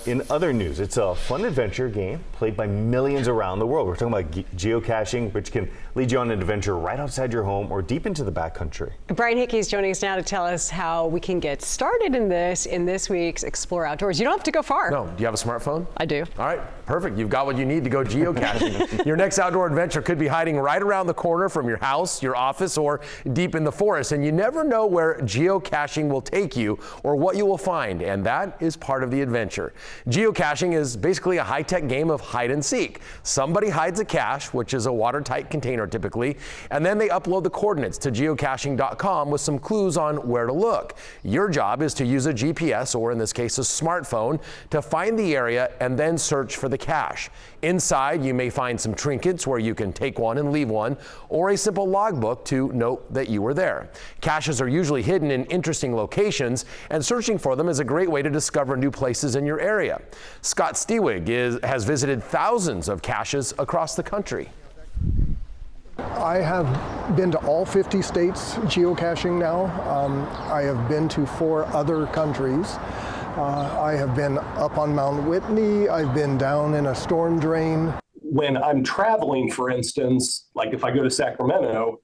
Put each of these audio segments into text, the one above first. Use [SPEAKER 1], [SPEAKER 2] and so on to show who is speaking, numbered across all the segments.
[SPEAKER 1] In other news, it's a fun adventure game played by millions around the world. We're talking about geocaching, which can lead you on an adventure right outside your home or deep into the backcountry.
[SPEAKER 2] Brian Hickey is joining us now to tell us how we can get started in this week's Explore Outdoors. You don't have to go far.
[SPEAKER 3] No. Do you have a smartphone?
[SPEAKER 2] I do.
[SPEAKER 3] All right, perfect. You've got what you need to go geocaching. Your next outdoor adventure could be hiding right around the corner from your house, your office, or deep in the forest. And you never know where geocaching will take you or what you will find. And that is part of the adventure. Geocaching is basically a high-tech game of hide and seek. Somebody hides a cache, which is a watertight container typically, and then they upload the coordinates to geocaching.com with some clues on where to look. Your job is to use a GPS, or in this case a smartphone, to find the area and then search for the cache. Inside, you may find some trinkets where you can take one and leave one, or a simple logbook to note that you were there. Caches are usually hidden in interesting locations, and searching for them is a great way to discover new places in your area. Scott Stiewig has visited thousands of caches across the country.
[SPEAKER 4] I have been to all 50 states geocaching now. I have been to 4 other countries. I have been up on Mount Whitney. I've been down in a storm drain.
[SPEAKER 5] When I'm traveling, for instance, like if I go to Sacramento,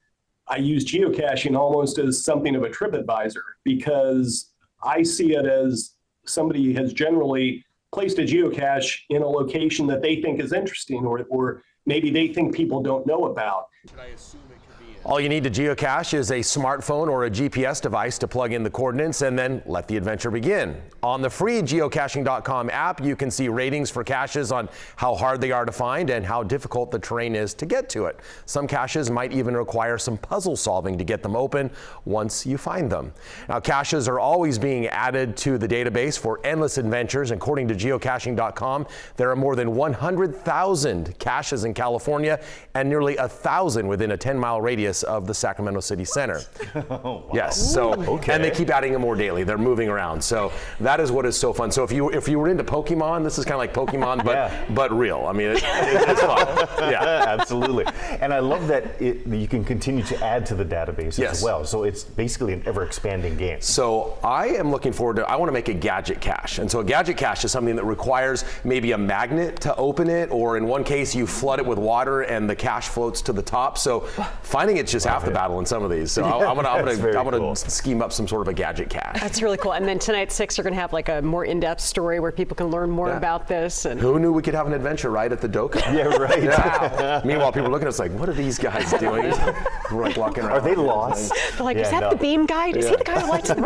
[SPEAKER 5] I use geocaching almost as something of a trip advisor, because I see it as somebody has generally placed a geocache in a location that they think is interesting, or maybe they think people don't know about.
[SPEAKER 3] All you need to geocache is a smartphone or a GPS device to plug in the coordinates and then let the adventure begin. On the free geocaching.com app, you can see ratings for caches on how hard they are to find and how difficult the terrain is to get to it. Some caches might even require some puzzle solving to get them open once you find them. Now, caches are always being added to the database for endless adventures. According to geocaching.com, there are more than 100,000 caches in California and nearly 1,000 within a 10-mile radius of the Sacramento city center.
[SPEAKER 1] Oh, wow.
[SPEAKER 3] Yes. So,
[SPEAKER 1] okay.
[SPEAKER 3] And they keep adding them more daily. They're moving around. So that is what is so fun. So if you were into Pokemon, this is kind of like Pokemon, but real. I mean, it's fun. Yeah,
[SPEAKER 1] absolutely. And I love that you can continue to add to the database as well. So it's basically an ever-expanding game.
[SPEAKER 3] So I am looking forward to. I want to make a gadget cache, and so a gadget cache is something that requires maybe a magnet to open it, or in one case you flood it with water and the cache floats to the top. So finding it's just half the battle in some of these. So I'm gonna scheme up some sort of a gadget cache.
[SPEAKER 2] That's really cool. And then tonight at 6, you're gonna have like a more in-depth story where people can learn more about this. And
[SPEAKER 3] who knew we could have an adventure right at the Doka?
[SPEAKER 1] Yeah, right.
[SPEAKER 3] Wow. Meanwhile, people are looking at us like, what are these guys doing? We're like walking around.
[SPEAKER 1] Are they lost?
[SPEAKER 2] They're like, is that the beam guide? Is he the guy who likes it?